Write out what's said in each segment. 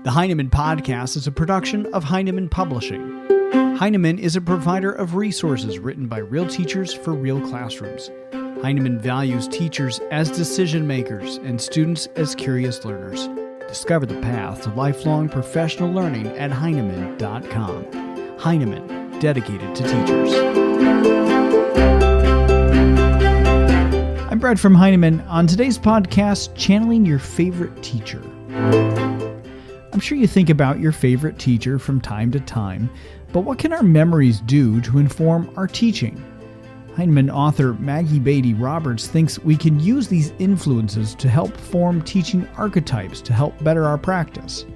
The Heinemann Podcast is a production of Heinemann Publishing. Heinemann is a provider of resources written by real teachers for real classrooms. Heinemann values teachers as decision makers and students as curious learners. Discover the path to lifelong professional learning at Heinemann.com. Heinemann, dedicated to teachers. I'm Brad from Heinemann. On today's podcast, channeling your favorite teacher. I'm sure you think about your favorite teacher from time to time, but what can our memories do to inform our teaching? Heinemann author Maggie Beattie Roberts thinks we can use these influences to help form teaching archetypes to help better our practice.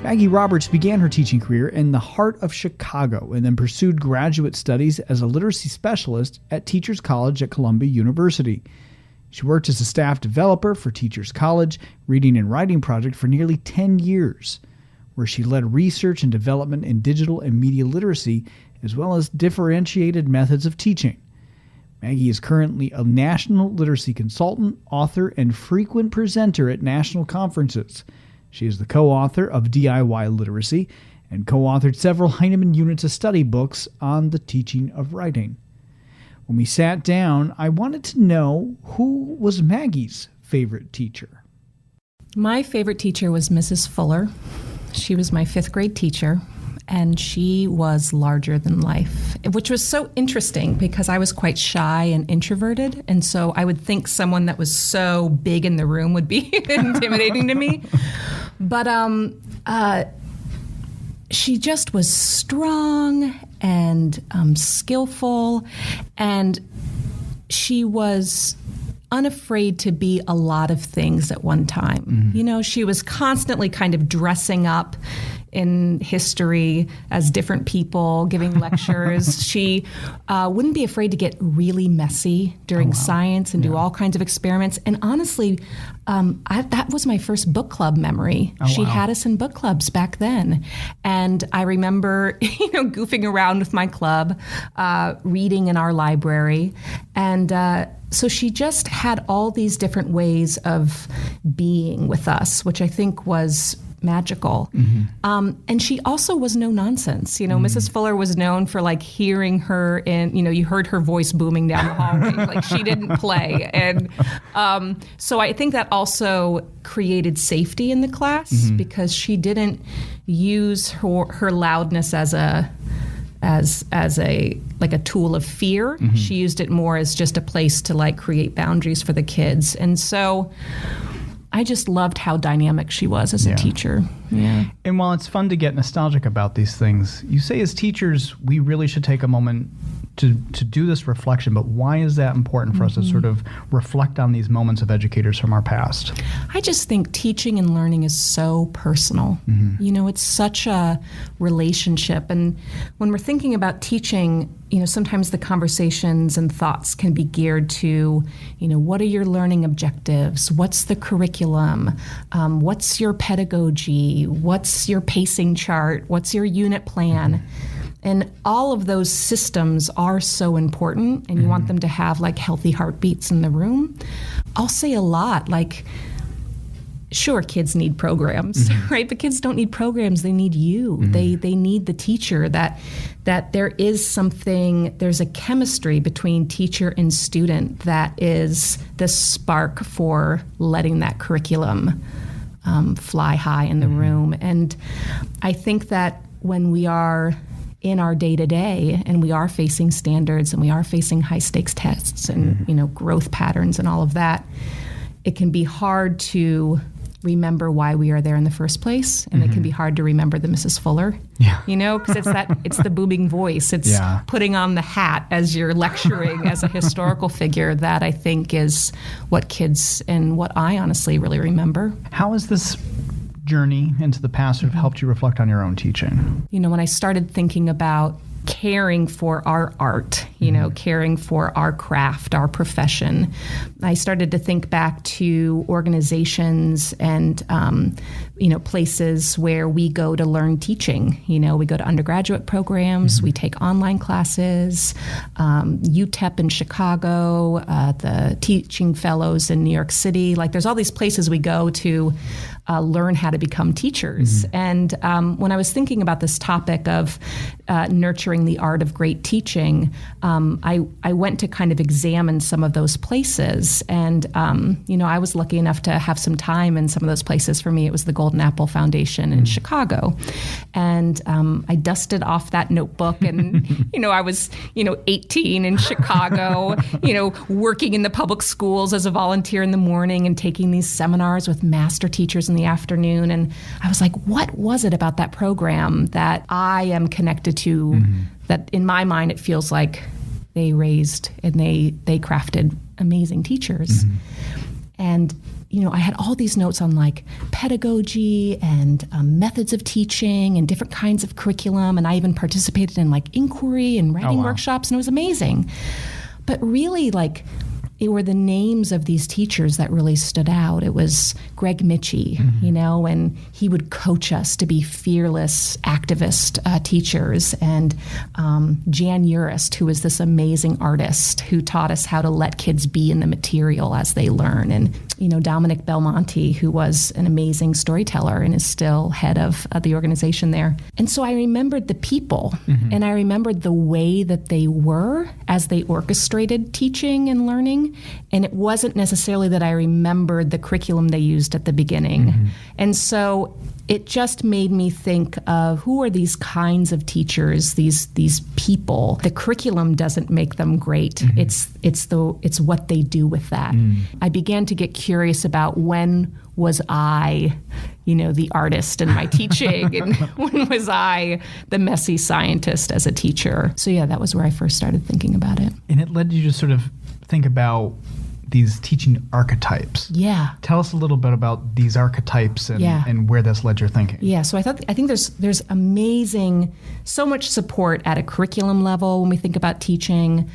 Maggie Roberts began her teaching career in the heart of Chicago and then pursued graduate studies as a literacy specialist at Teachers College at Columbia University. She worked as a staff developer for Teachers College Reading and Writing Project for nearly 10 years, where she led research and development in digital and media literacy, as well as differentiated methods of teaching. Maggie is currently a national literacy consultant, author, and frequent presenter at national conferences. She is the co-author of DIY Literacy and co-authored several Heinemann Units of Study books on the teaching of writing. When we sat down, I wanted to know who was Maggie's favorite teacher. My favorite teacher was Mrs. Fuller. She was my fifth grade teacher, and she was larger than life, which was so interesting because I was quite shy and introverted, and so I would think someone that was so big in the room would be intimidating to me. But she just was strong and skillful, and she was unafraid to be a lot of things at one time. Mm-hmm. You know, she was constantly kind of dressing up in history as different people, giving lectures. She wouldn't be afraid to get really messy during science and do all kinds of experiments. And honestly, that was my first book club memory. She had us in book clubs back then. And I remember, goofing around with my club, reading in our library. And so she just had all these different ways of being with us, which I think was magical. Mm-hmm. And she also was no nonsense. Mrs. Fuller was known for hearing her in, you heard her voice booming down the hallway. She didn't play. And so I think that also created safety in the class because she didn't use her loudness as a tool of fear. Mm-hmm. She used it more as just a place to create boundaries for the kids. And so I just loved how dynamic she was as a teacher. Yeah. And while it's fun to get nostalgic about these things, you say as teachers, we really should take a moment to do this reflection, but why is that important for us to sort of reflect on these moments of educators from our past? I just think teaching and learning is so personal. Mm-hmm. It's such a relationship. And when we're thinking about teaching, sometimes the conversations and thoughts can be geared to, what are your learning objectives? What's the curriculum? What's your pedagogy? What's your pacing chart? What's your unit plan? And all of those systems are so important, and you want them to have healthy heartbeats in the room. I'll say a lot, sure, kids need programs, right? But kids don't need programs, they need you. They need the teacher, that there is something, there's a chemistry between teacher and student that is the spark for letting that curriculum fly high in the room. And I think that when we are in our day-to-day and we are facing standards and we are facing high-stakes tests and growth patterns and all of that, it can be hard to remember why we are there in the first place, and it can be hard to remember the Mrs. Fuller, because it's the booming voice. It's putting on the hat as you're lecturing as a historical figure that I think is what kids and what I honestly really remember. How is this journey into the past sort of helped you reflect on your own teaching? When I started thinking about caring for our art, caring for our craft, our profession, I started to think back to organizations and, places where we go to learn teaching. We go to undergraduate programs, we take online classes, UTEP in Chicago, the teaching fellows in New York City. There's all these places we go to learn how to become teachers. And when I was thinking about this topic of nurturing the art of great teaching, I went to kind of examine some of those places. And, I was lucky enough to have some time in some of those places. For me, it was the Golden Apple Foundation in Chicago. And I dusted off that notebook and, I was, 18 in Chicago, working in the public schools as a volunteer in the morning and taking these seminars with master teachers in the afternoon. And I was like, what was it about that program that I am connected to, that in my mind, it feels like they raised and they crafted amazing teachers. And, I had all these notes on like pedagogy and methods of teaching and different kinds of curriculum. And I even participated in like inquiry and writing workshops, and it was amazing. But really, like, it were the names of these teachers that really stood out. It was Greg Mitchie, and he would coach us to be fearless activist teachers. And Jan Urist, who was this amazing artist who taught us how to let kids be in the material as they learn. And, Dominic Belmonte, who was an amazing storyteller and is still head of the organization there. And so I remembered the people, and I remembered the way that they were as they orchestrated teaching and learning. And it wasn't necessarily that I remembered the curriculum they used at the beginning. And so it just made me think of who are these kinds of teachers, these people. The curriculum doesn't make them great. It's what they do with that. I began to get curious about when was I, the artist in my teaching, and when was I the messy scientist as a teacher? So yeah, that was where I first started thinking about it. And it led you to sort of think about these teaching archetypes. Yeah. Tell us a little bit about these archetypes and where this led your thinking. Yeah, so I think there's amazing, so much support at a curriculum level when we think about teaching.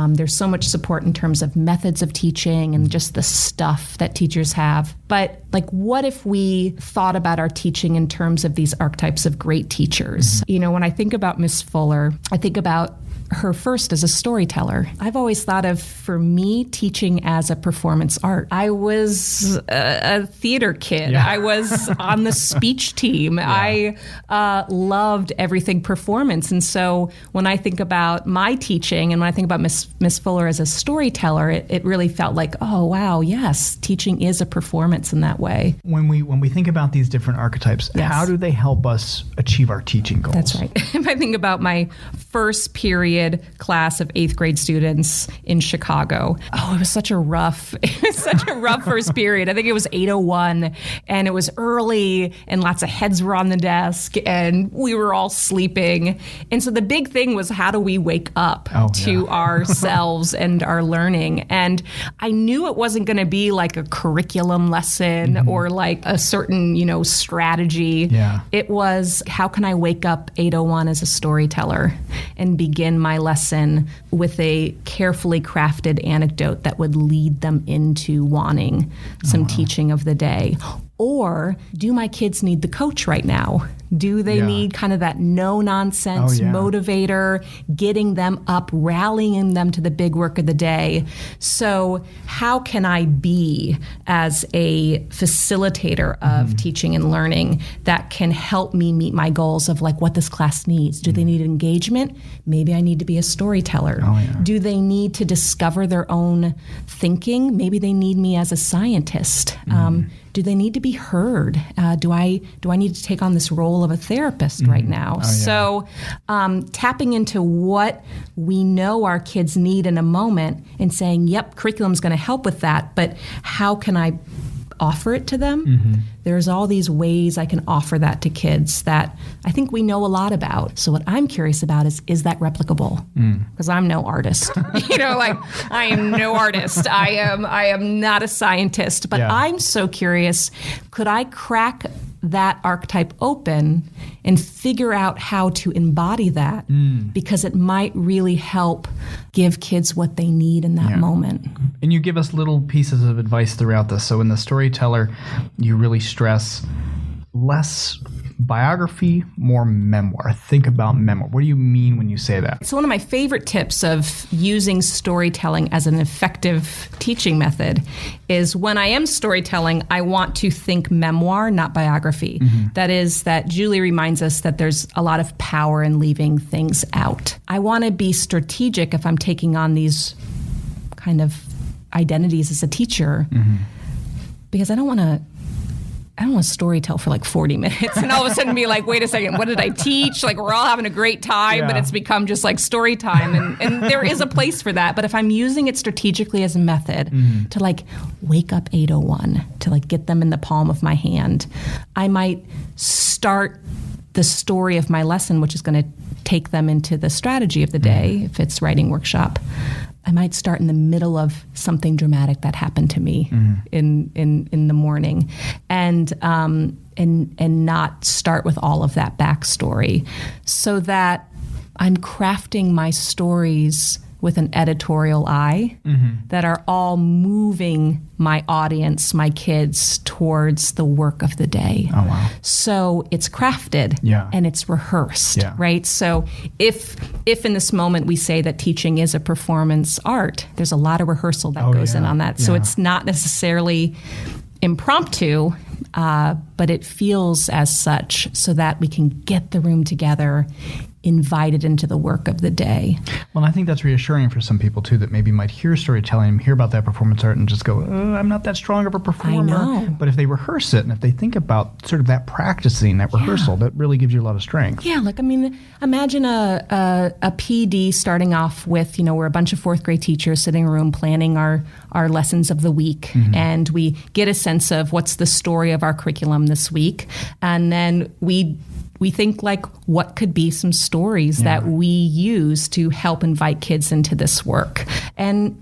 There's so much support in terms of methods of teaching and just the stuff that teachers have. But like, what if we thought about our teaching in terms of these archetypes of great teachers? When I think about Miss Fuller, I think about her first as a storyteller. I've always thought of, for me, teaching as a performance art. I was a theater kid. I was on the speech team. I loved everything performance. And so when I think about my teaching and when I think about Miss Fuller as a storyteller, it really felt like, oh, wow, yes, teaching is a performance in that way. When we think about these different archetypes, how do they help us achieve our teaching goals? That's right. If I think about my first period class of 8th grade students in Chicago. Oh, it was such a rough first period. I think it was 8:01 and it was early and lots of heads were on the desk and we were all sleeping. And so the big thing was, how do we wake up to ourselves and our learning? And I knew it wasn't going to be like a curriculum lesson or like a certain, strategy. Yeah. It was, how can I wake up 8:01 as a storyteller and begin my lesson with a carefully crafted anecdote that would lead them into wanting some teaching of the day? Or do my kids need the coach right now? Do they need kind of that no-nonsense motivator, getting them up, rallying them to the big work of the day? So how can I be, as a facilitator of teaching and learning, that can help me meet my goals of like what this class needs? Do they need engagement? Maybe I need to be a storyteller. Do they need to discover their own thinking? Maybe they need me as a scientist. Do they need to be heard? Do I need to take on this role of a therapist right now? So tapping into what we know our kids need in a moment and saying, yep, curriculum's going to help with that, but how can I offer it to them? There's all these ways I can offer that to kids that I think we know a lot about. So what I'm curious about is that replicable? Because I'm no artist. I am no artist. I am not a scientist, but I'm so curious, could I crack that archetype open and figure out how to embody that? Because it might really help give kids what they need in that moment. And you give us little pieces of advice throughout this. So in the storyteller, you really stress less biography, more memoir? Think about memoir. What do you mean when you say that? So one of my favorite tips of using storytelling as an effective teaching method is when I am storytelling, I want to think memoir, not biography. That is that Julie reminds us that there's a lot of power in leaving things out. I want to be strategic if I'm taking on these kind of identities as a teacher, because I don't want to storytell for like 40 minutes and all of a sudden be like, wait a second, what did I teach? Like, we're all having a great time, but it's become just like story time. And there is a place for that. But if I'm using it strategically as a method to like wake up 8:01, to like get them in the palm of my hand, I might start the story of my lesson, which is going to take them into the strategy of the day, if it's writing workshop. I might start in the middle of something dramatic that happened to me in the morning, and not start with all of that backstory, so that I'm crafting my stories with an editorial eye that are all moving my audience, my kids, towards the work of the day. Oh, wow. So it's crafted and it's rehearsed, right? So if in this moment we say that teaching is a performance art, there's a lot of rehearsal that goes in on that. So it's not necessarily impromptu, but it feels as such, so that we can get the room together, invited into the work of the day. Well, I think that's reassuring for some people too, that maybe might hear storytelling, hear about that performance art and just go, I'm not that strong of a performer. I know. But if they rehearse it and if they think about sort of that practicing, that rehearsal, that really gives you a lot of strength. Yeah, like, I mean, imagine a PD starting off with, we're a bunch of fourth grade teachers sitting in a room planning our lessons of the week, and we get a sense of what's the story of our curriculum this week, and then we think like, what could be some stories that we use to help invite kids into this work? And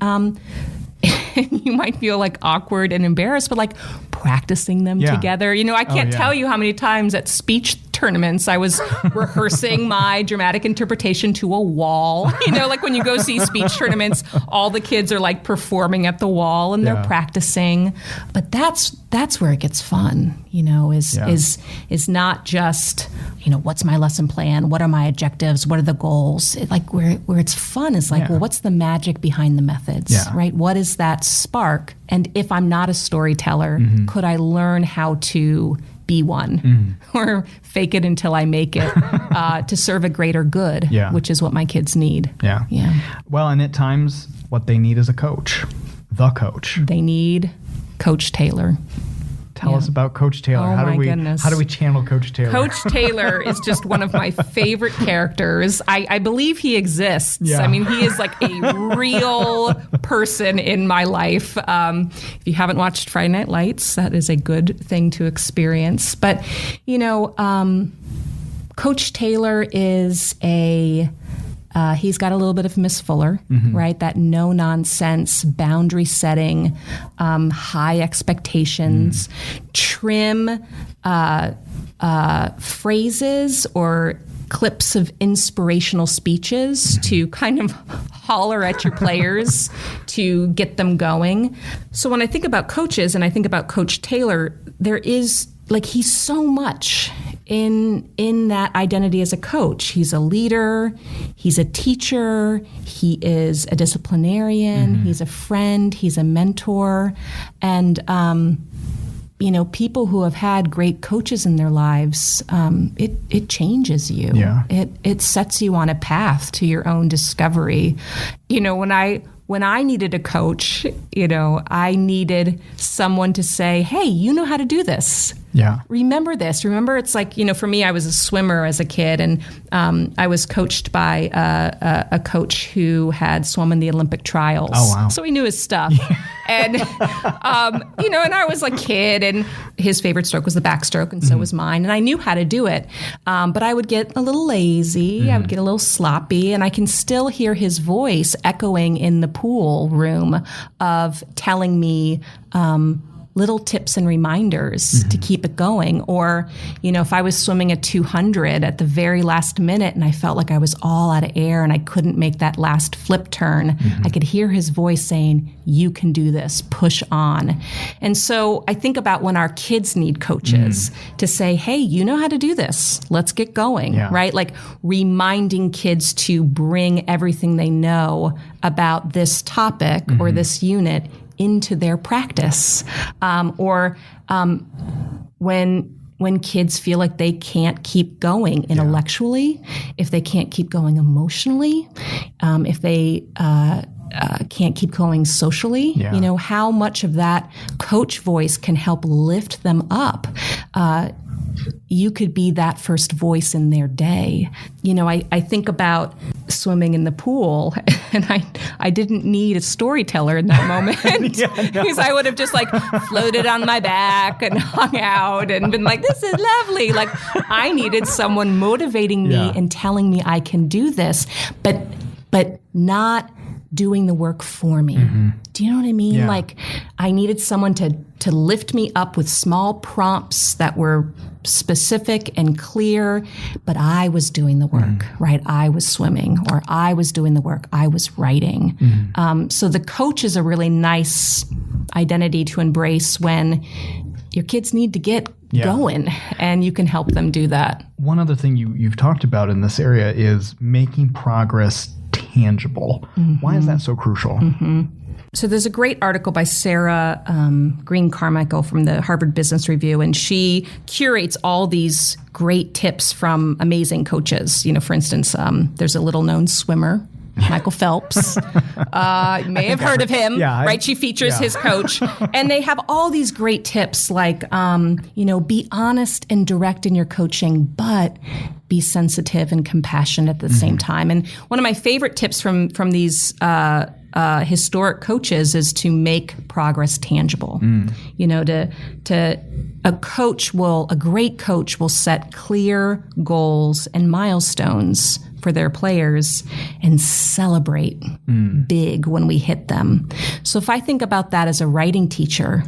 you might feel like awkward and embarrassed, but like practicing them together. I can't tell you how many times at speech tournaments I was rehearsing my dramatic interpretation to a wall. Like when you go see speech tournaments, all the kids are like performing at the wall and they're practicing. But that's where it gets fun, is not just, what's my lesson plan? What are my objectives? What are the goals? Where it's fun is like, well, what's the magic behind the methods, right? What is that spark? And if I'm not a storyteller, could I learn how to be one or fake it until I make it to serve a greater good, which is what my kids need. Yeah. Well, and at times what they need is a coach, the coach. They need Coach Taylor. Tell us about Coach Taylor. Oh, How do we channel Coach Taylor? Coach Taylor is just one of my favorite characters. I believe he exists. Yeah. I mean, he is like a real person in my life. If you haven't watched Friday Night Lights, that is a good thing to experience. But, Coach Taylor is he's got a little bit of Miss Fuller, right? That no-nonsense, boundary-setting, high expectations, trim phrases or clips of inspirational speeches to kind of holler at your players to get them going. So when I think about coaches and I think about Coach Taylor, there is, he's so much in that identity as a coach. He's a leader, he's a teacher, he is a disciplinarian, he's a friend, he's a mentor. And, people who have had great coaches in their lives, it changes you. Yeah. It sets you on a path to your own discovery. When I needed a coach, I needed someone to say, hey, you know how to do this. Yeah. Remember this. Remember, it's like, for me, I was a swimmer as a kid, and I was coached by a coach who had swum in the Olympic trials. Oh, wow. So he knew his stuff. And, and I was a kid, and his favorite stroke was the backstroke, and so was mine. And I knew how to do it. But I would get a little lazy. I would get a little sloppy, and I can still hear his voice echoing in the pool room of telling me, little tips and reminders to keep it going. Or, if I was swimming at 200 at the very last minute and I felt like I was all out of air and I couldn't make that last flip turn, I could hear his voice saying, you can do this, push on. And so I think about when our kids need coaches to say, hey, you know how to do this. Let's get going, right? Like reminding kids to bring everything they know about this topic or this unit into their practice. When kids feel like they can't keep going intellectually, if they can't keep going emotionally, if they can't keep going socially, how much of that coach voice can help lift them up. You could be that first voice in their day. I think about swimming in the pool, and I didn't need a storyteller in that moment because I would have just like floated on my back and hung out and been like, this is lovely. Like I needed someone motivating me and telling me I can do this, but not doing the work for me. Do you know what I mean? Yeah. Like I needed someone to lift me up with small prompts that were specific and clear, but I was doing the work, right? I was swimming, or I was doing the work. I was writing. So the coach is a really nice identity to embrace when your kids need to get going, and you can help them do that. One other thing you've talked about in this area is making progress tangible. Why is that so crucial? So there's a great article by Sarah Green Carmichael from the Harvard Business Review, and she curates all these great tips from amazing coaches. For instance, there's a little-known swimmer, Michael Phelps. You may have heard of him, right? She features his coach. And they have all these great tips like, be honest and direct in your coaching, but be sensitive and compassionate at the same time. And one of my favorite tips from these historic coaches is to make progress tangible. A great coach will set clear goals and milestones for their players and celebrate big when we hit them. So if I think about that as a writing teacher,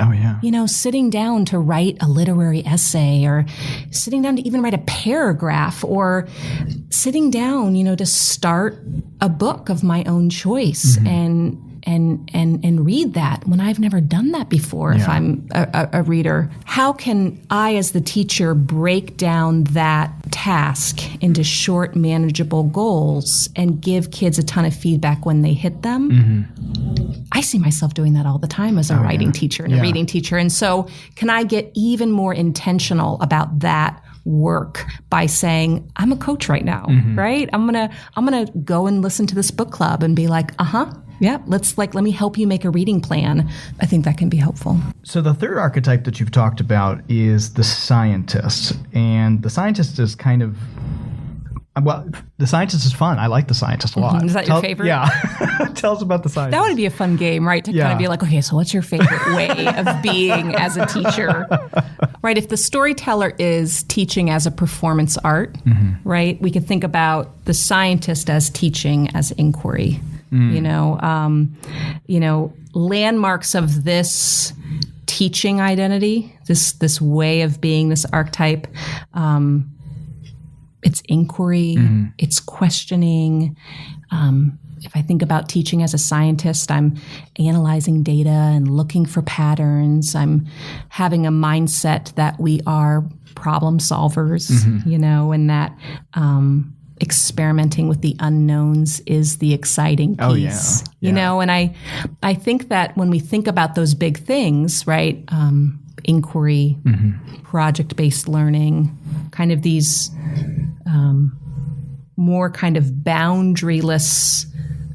sitting down to write a literary essay, or sitting down to even write a paragraph, or sitting down, to start a book of my own choice and read that when I've never done that before. If I'm a reader, how can I as the teacher break down that task into short, manageable goals and give kids a ton of feedback when they hit them? I see myself doing that all the time as a writing teacher and a reading teacher. And so can I get even more intentional about that work by saying, I'm a coach right now, right? I'm gonna go and listen to this book club and be like, let me help you make a reading plan. I think that can be helpful. So the third archetype that you've talked about is the scientist. And the scientist is kind of, the scientist is fun. I like the scientist a lot. Is that your favorite? Yeah. Tell us about the scientist. That would be a fun game, right? To kind of be like, okay, so what's your favorite way of being as a teacher? Right? If the storyteller is teaching as a performance art, right? We could think about the scientist as teaching as inquiry. Landmarks of this teaching identity, this way of being, this archetype, it's inquiry, it's questioning. If I think about teaching as a scientist, I'm analyzing data and looking for patterns. I'm having a mindset that we are problem solvers, and that experimenting with the unknowns is the exciting piece, and I think that when we think about those big things, right, inquiry, project-based learning, kind of these more kind of boundaryless,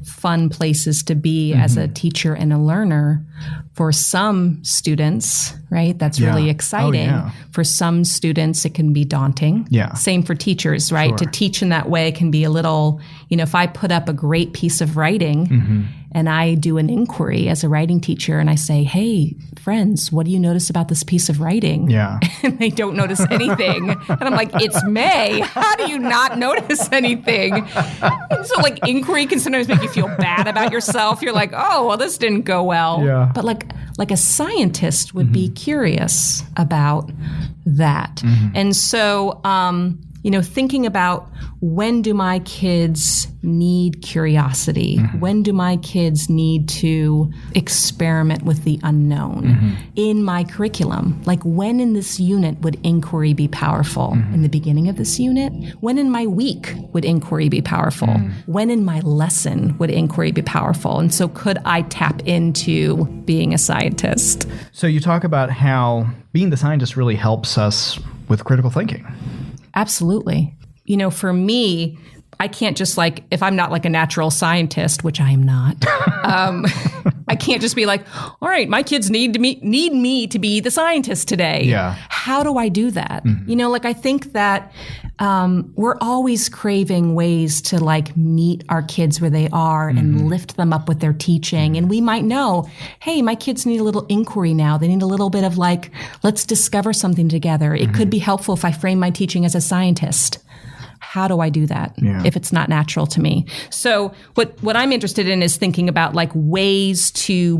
fun places to be as a teacher and a learner. For some students, right, that's really exciting. For some students, it can be daunting. Same for teachers, right? Sure. To teach in that way can be a little, if I put up a great piece of writing and I do an inquiry as a writing teacher and I say, hey, friends, what do you notice about this piece of writing? And they don't notice anything. And I'm like, it's May. How do you not notice anything? And so inquiry can sometimes make you feel bad about yourself. You're like, oh, well, this didn't go well. But like a scientist would be curious about that. And so, thinking about when do my kids need curiosity? When do my kids need to experiment with the unknown in my curriculum? Like when in this unit would inquiry be powerful? In the beginning of this unit? When in my week would inquiry be powerful? When in my lesson would inquiry be powerful? And so could I tap into being a scientist? So you talk about how being the scientist really helps us with critical thinking. Absolutely. For me, I can't just if I'm not like a natural scientist, which I am not, I can't just be like, all right, my kids need me to be the scientist today. Yeah. How do I do that? I think that we're always craving ways to meet our kids where they are and lift them up with their teaching. And we might know, hey, my kids need a little inquiry now. They need a little bit of let's discover something together. It could be helpful if I frame my teaching as a scientist. How do I do that if it's not natural to me? So what I'm interested in is thinking about ways to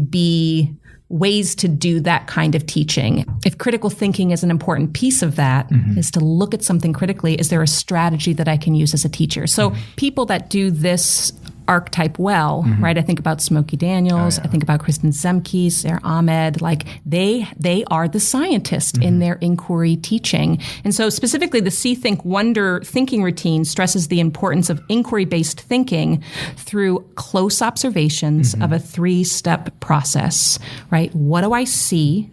do that kind of teaching. If critical thinking is an important piece of that, is to look at something critically, is there a strategy that I can use as a teacher? So people that do this archetype well, right? I think about Smokey Daniels. I think about Kristen Zemke, Sarah Ahmed. They are the scientist in their inquiry teaching. And so specifically the See, Think, Wonder thinking routine stresses the importance of inquiry-based thinking through close observations of a 3-step process, right? What do I see?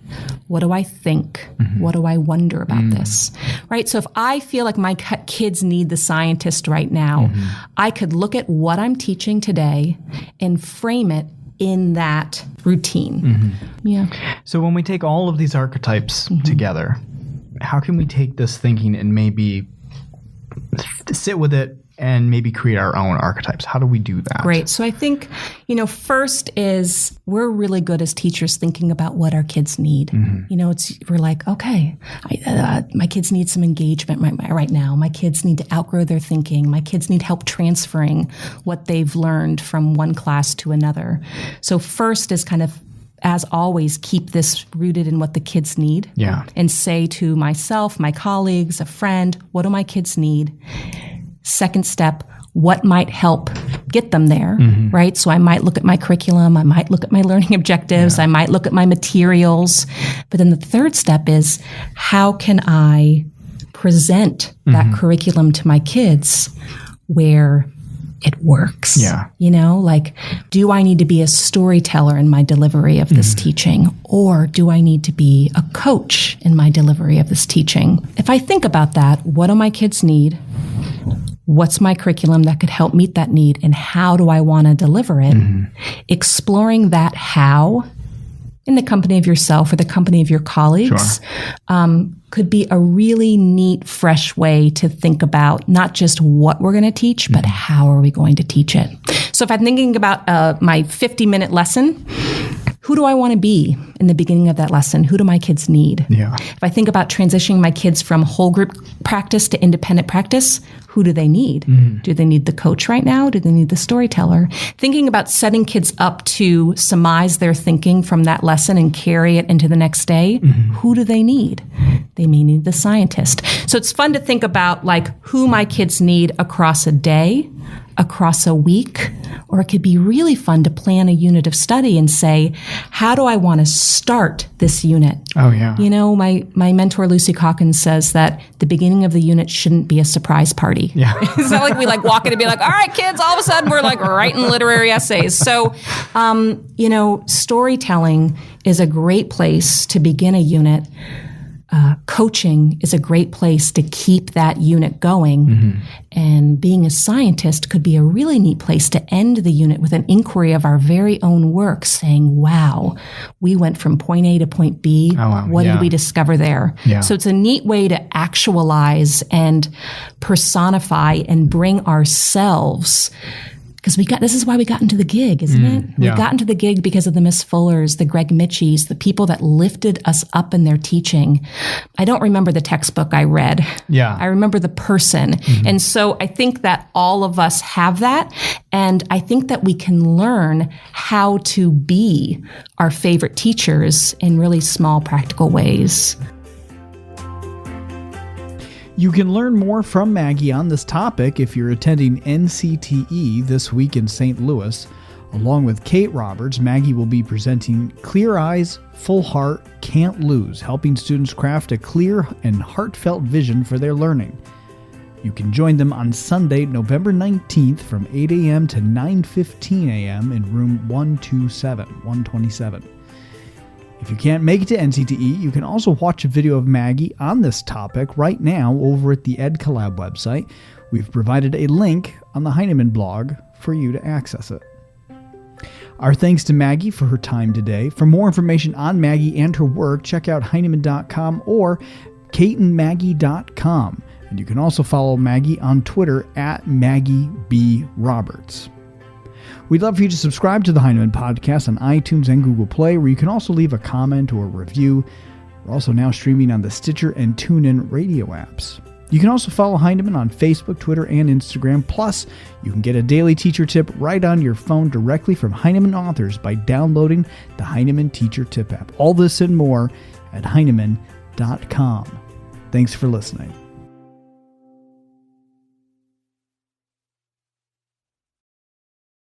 What do I think? What do I wonder about this? Right? So if I feel like my kids need the scientist right now, I could look at what I'm teaching today and frame it in that routine. Yeah. So when we take all of these archetypes together, how can we take this thinking and maybe sit with it and maybe create our own archetypes? How do we do that? Great. So I think, first is we're really good as teachers thinking about what our kids need. We're like, okay, my kids need some engagement right now. My kids need to outgrow their thinking. My kids need help transferring what they've learned from one class to another. So first is kind of, as always, keep this rooted in what the kids need. Yeah. And say to myself, my colleagues, a friend, what do my kids need? Second step, what might help get them there, right? So I might look at my curriculum, I might look at my learning objectives, I might look at my materials. But then the third step is, how can I present that curriculum to my kids where it works? Yeah. Do I need to be a storyteller in my delivery of this teaching? Or do I need to be a coach in my delivery of this teaching? If I think about that, what do my kids need? What's my curriculum that could help meet that need, and how do I want to deliver it? Exploring that how in the company of yourself or the company of your colleagues could be a really neat, fresh way to think about not just what we're going to teach, but how are we going to teach it. So if I'm thinking about my 50-minute lesson, who do I want to be in the beginning of that lesson? Who do my kids need? Yeah. If I think about transitioning my kids from whole group practice to independent practice, who do they need? Do they need the coach right now? Do they need the storyteller? Thinking about setting kids up to surmise their thinking from that lesson and carry it into the next day, who do they need? They may need the scientist. So it's fun to think about who my kids need across a day, across a week, or it could be really fun to plan a unit of study and say, how do I want to start this unit? Oh, yeah. My mentor, Lucy Calkins, says that the beginning of the unit shouldn't be a surprise party. Yeah. It's not like we walk in and be like, all right, kids, all of a sudden we're writing literary essays. So, storytelling is a great place to begin a unit. Coaching is a great place to keep that unit going. And being a scientist could be a really neat place to end the unit with an inquiry of our very own work, saying, wow, we went from point A to point B. Oh, wow. What did we discover there? Yeah. So it's a neat way to actualize and personify and bring ourselves Because this is why we got into the gig, isn't it? We got into the gig because of the Miss Fullers, the Greg Mitchies, the people that lifted us up in their teaching. I don't remember the textbook I read. Yeah. I remember the person. And so I think that all of us have that. And I think that we can learn how to be our favorite teachers in really small, practical ways. You can learn more from Maggie on this topic if you're attending NCTE this week in St. Louis. Along with Kate Roberts, Maggie will be presenting Clear Eyes, Full Heart, Can't Lose, helping students craft a clear and heartfelt vision for their learning. You can join them on Sunday, November 19th from 8 a.m. to 9:15 a.m. in room 127. If you can't make it to NCTE, you can also watch a video of Maggie on this topic right now over at the EdCollab website. We've provided a link on the Heinemann blog for you to access it. Our thanks to Maggie for her time today. For more information on Maggie and her work, check out Heinemann.com or KateandMaggie.com. And you can also follow Maggie on Twitter at Maggie B. Roberts. We'd love for you to subscribe to the Heinemann Podcast on iTunes and Google Play, where you can also leave a comment or a review. We're also now streaming on the Stitcher and TuneIn radio apps. You can also follow Heinemann on Facebook, Twitter, and Instagram. Plus, you can get a daily teacher tip right on your phone directly from Heinemann authors by downloading the Heinemann Teacher Tip app. All this and more at Heinemann.com. Thanks for listening.